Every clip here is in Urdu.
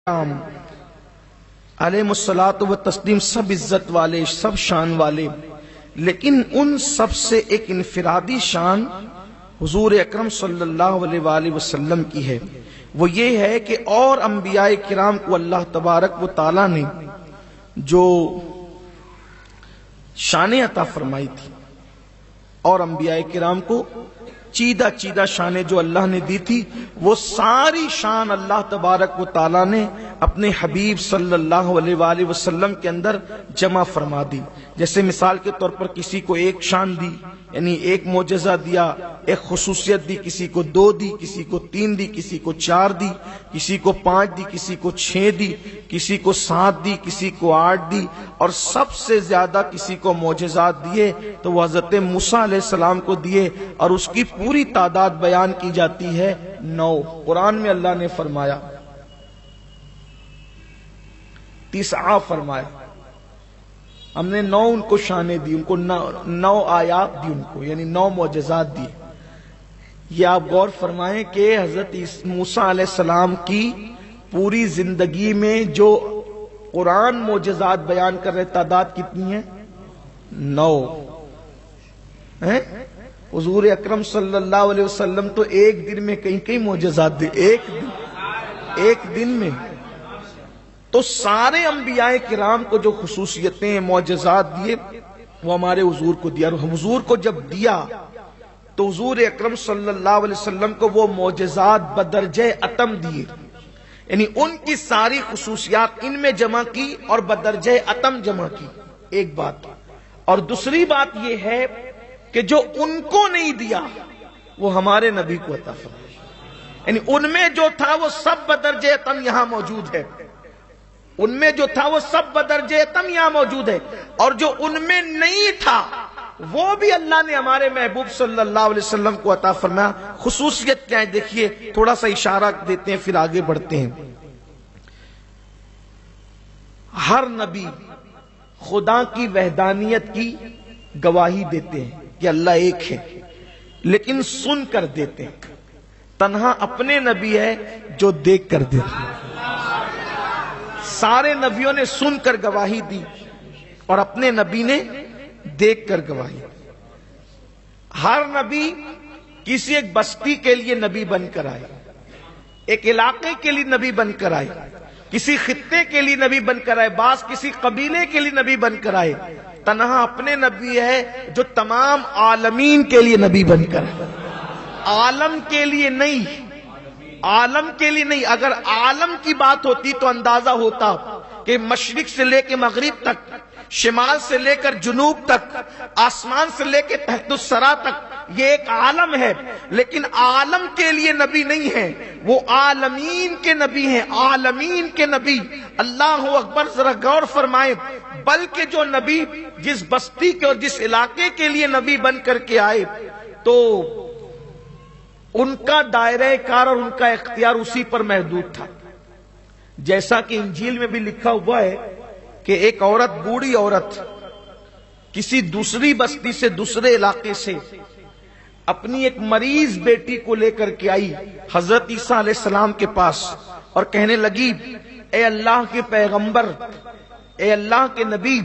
علیہ الصلوۃ و تسلیم سب عزت والے، سب شان والے، لیکن ان سب سے ایک انفرادی شان حضور اکرم صلی اللہ علیہ وآلہ وسلم کی ہے۔ وہ یہ ہے کہ اور انبیاء کرام کو اللہ تبارک و تعالی نے جو شان عطا فرمائی تھی، اور انبیاء کرام کو چیدہ شانیں جو اللہ نے دی تھی، وہ ساری شان اللہ تبارک و تعالی نے اپنے حبیب صلی اللہ علیہ وآلہ وسلم کے اندر جمع فرما دی۔ جیسے مثال کے طور پر کسی کو ایک شان دی، یعنی ایک معجزہ دیا، ایک خصوصیت دی، کسی کو 2 دی، کسی کو 3 دی، کسی کو 4 دی، کسی کو 5 دی، کسی کو 6 دی، کسی کو 7 دی، کسی کو 8 دی، اور سب سے زیادہ کسی کو معجزات دیے تو وہ حضرت موسیٰ علیہ السلام کو دیے، اور اس کی پوری تعداد بیان کی جاتی ہے 9۔ قرآن میں اللہ نے فرمایا 9 فرمایا، ہم نے 9 ان کو شانیں دی، ان کو 9 آیات دی، ان کو یعنی 9 معجزات دی۔ یہ آپ غور فرمائیں کہ حضرت موسیٰ علیہ السلام کی پوری زندگی میں جو قرآن معجزات بیان کر رہے تعداد کتنی ہے؟ 9۔ حضور اکرم صلی اللہ علیہ وسلم تو ایک دن میں کئی معجزات دے، ایک دن میں۔ تو سارے انبیاء کرام کو جو خصوصیتیں معجزات دیے وہ ہمارے حضور کو دیا، اور حضور کو جب دیا تو حضور اکرم صلی اللہ علیہ وسلم کو وہ معجزات بدرجہ اتم دیے، یعنی ان کی ساری خصوصیات ان میں جمع کی اور بدرجہ اتم جمع کی، ایک بات۔ اور دوسری بات یہ ہے کہ جو ان کو نہیں دیا وہ ہمارے نبی کو عطا فرمایا، یعنی ان میں جو تھا وہ سب بدرجہ اتم یہاں موجود ہے، ان میں جو تھا وہ سب بدرجہ اتم یہاں موجود ہے، اور جو ان میں نہیں تھا وہ بھی اللہ نے ہمارے محبوب صلی اللہ علیہ وسلم کو عطا فرمایا۔ خصوصیت کیا ہے دیکھیے، تھوڑا سا اشارہ دیتے ہیں پھر آگے بڑھتے ہیں۔ ہر نبی خدا کی وحدانیت کی گواہی دیتے ہیں کہ اللہ ایک ہے، لیکن سن کر دیتے ہیں۔ تنہا اپنے نبی ہے جو دیکھ کر دیتے ہیں۔ سارے نبیوں نے سن کر گواہی دی اور اپنے نبی نے دیکھ کر گواہی دی۔ ہر نبی کسی ایک بستی کے لیے نبی بن کر آئے، ایک علاقے کے لیے نبی بن کر آئے، کسی خطے کے لیے نبی بن کر آئے، بعض کسی قبیلے کے لیے نبی بن کر آئے۔ تنہا اپنے نبی ہے جو تمام عالمین کے لیے نبی بن کر آئے، عالم کے لیے نہیں، عالم کے لیے نہیں۔ اگر عالم کی بات ہوتی تو اندازہ ہوتا کہ مشرق سے لے کے مغرب تک، شمال سے لے کر جنوب تک، آسمان سے لے کے تحت الثری تک یہ ایک عالم ہے، لیکن عالم کے لیے نبی نہیں ہے، وہ عالمین کے نبی ہیں، عالمین کے نبی۔ اللہ اکبر، ذرا غور فرمائیں۔ بلکہ جو نبی جس بستی کے اور جس علاقے کے لیے نبی بن کر کے آئے تو ان کا دائرہ کار اور ان کا اختیار اسی پر محدود تھا۔ جیسا کہ انجیل میں بھی لکھا ہوا ہے کہ ایک عورت، بوڑھی عورت، کسی دوسری بستی سے، دوسرے علاقے سے اپنی ایک مریض بیٹی کو لے کر کے آئی حضرت عیسیٰ علیہ السلام کے پاس، اور کہنے لگی، اے اللہ کے پیغمبر، اے اللہ کے نبی،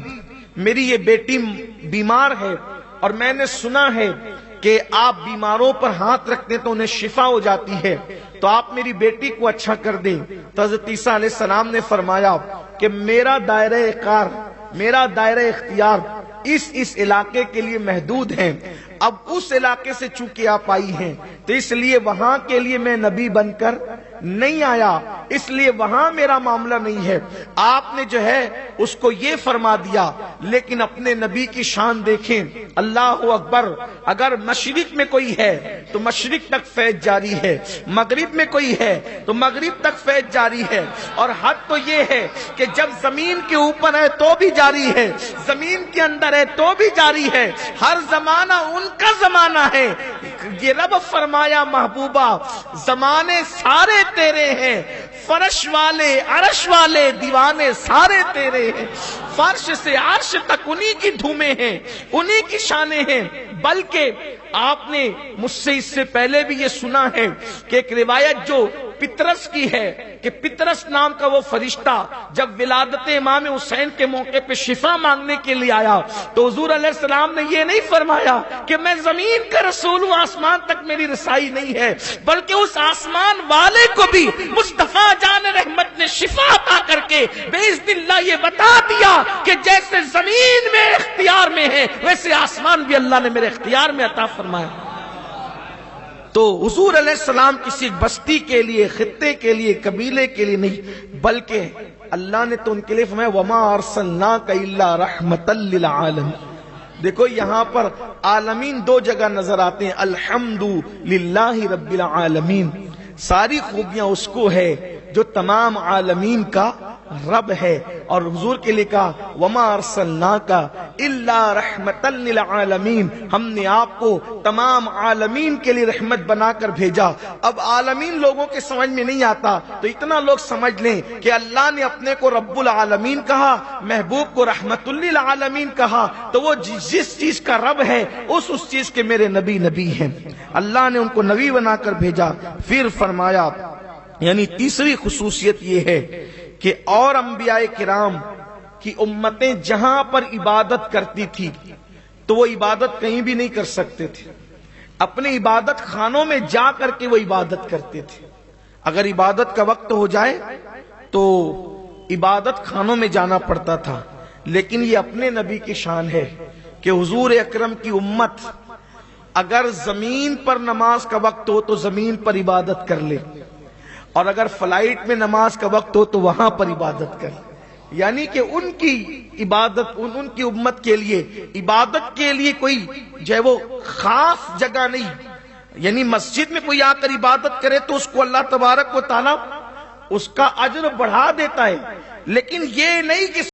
میری یہ بیٹی بیمار ہے، اور میں نے سنا ہے کہ آپ بیماروں پر ہاتھ رکھتے تو انہیں شفا ہو جاتی ہے، تو آپ میری بیٹی کو اچھا کر دیں۔ تو حضرت عیسیٰ علیہ السلام نے فرمایا کہ میرا دائرہ کار، میرا دائرہ اختیار اس علاقے کے لیے محدود ہے۔ اب اس علاقے سے چونکہ آپ آئی ہیں تو اس لیے وہاں کے لیے میں نبی بن کر نہیں آیا، اس لیے وہاں میرا معاملہ نہیں ہے۔ آپ نے جو ہے اس کو یہ فرما دیا، لیکن اپنے نبی کی شان دیکھیں۔ اللہ اکبر، اگر مشرق میں کوئی ہے تو مشرق تک فیض جاری ہے، مغرب میں کوئی ہے تو مغرب تک فیض جاری ہے، اور حد تو یہ ہے کہ جب زمین کے اوپر ہے تو بھی جاری ہے، زمین کے اندر ہے تو بھی جاری ہے۔ ہر زمانہ ان کا زمانہ ہے۔ یہ رب فرمایا، محبوبہ زمانے سارے تیرے ہیں، فرش والے عرش والے دیوانے سارے تیرے ہیں، فرش سے عرش تک انہی کی دھومیں ہیں، انہی کی شانیں ہیں۔ بلکہ آپ نے مجھ سے اس سے پہلے بھی یہ سنا ہے کہ ایک روایت جو پطرس کی ہے کہ پطرس نام کا وہ فرشتہ جب ولادت امام حسین کے موقع پہ شفا مانگنے کے لیے آیا تو حضور علیہ السلام نے یہ نہیں فرمایا کہ میں زمین کا رسول ہوں، آسمان تک میری رسائی نہیں ہے، بلکہ اس آسمان والے کو بھی مصطفیٰ جان رحمت نے شفا عطا کر کے باذن اللہ یہ بتا دیا کہ جیسے زمین میرے اختیار میں ہے ویسے آسمان بھی اللہ نے میرے اختیار میں عطا فرمایا۔ تو حضور علیہ السلام کسی بستی کے لیے، خطے کے لیے، قبیلے کے لیے نہیں، بلکہ اللہ نے تو ان کے لیے فرمایا وما ارسلناک الا رحمتا للعالمین۔ دیکھو یہاں پر عالمین دو جگہ نظر آتے ہیں، الحمد للہ رب العالمین، ساری خوبیاں اس کو ہے جو تمام عالمین کا رب ہے، اور حضور کے لیے کہا وما ارسلناک الا رحمتا للعالمین، ہم نے آپ کو تمام عالمین کے لیے رحمت بنا کر بھیجا۔ اب عالمین لوگوں کے سمجھ میں نہیں آتا تو اتنا لوگ سمجھ لیں کہ اللہ نے اپنے کو رب العالمین کہا، محبوب کو رحمت للعالمین کہا، تو وہ جس چیز کا رب ہے اس چیز کے میرے نبی نبی ہیں، اللہ نے ان کو نبی بنا کر بھیجا۔ پھر فرمایا یعنی تیسری خصوصیت یہ ہے کہ اور انبیاء کرام کی امتیں جہاں پر عبادت کرتی تھی تو وہ عبادت کہیں بھی نہیں کر سکتے تھے، اپنے عبادت خانوں میں جا کر کے وہ عبادت کرتے تھے۔ اگر عبادت کا وقت ہو جائے تو عبادت خانوں میں جانا پڑتا تھا، لیکن یہ اپنے نبی کی شان ہے کہ حضور اکرم کی امت اگر زمین پر نماز کا وقت ہو تو زمین پر عبادت کر لے، اور اگر فلائٹ میں نماز کا وقت ہو تو وہاں پر عبادت کر لے۔ یعنی کہ ان کی عبادت ان کی امت کے لیے عبادت کے لیے کوئی جو ہے وہ خاص جگہ نہیں، یعنی مسجد میں کوئی آ کر عبادت کرے تو اس کو اللہ تبارک و تعالی اس کا اجر بڑھا دیتا ہے، لیکن یہ نہیں کہ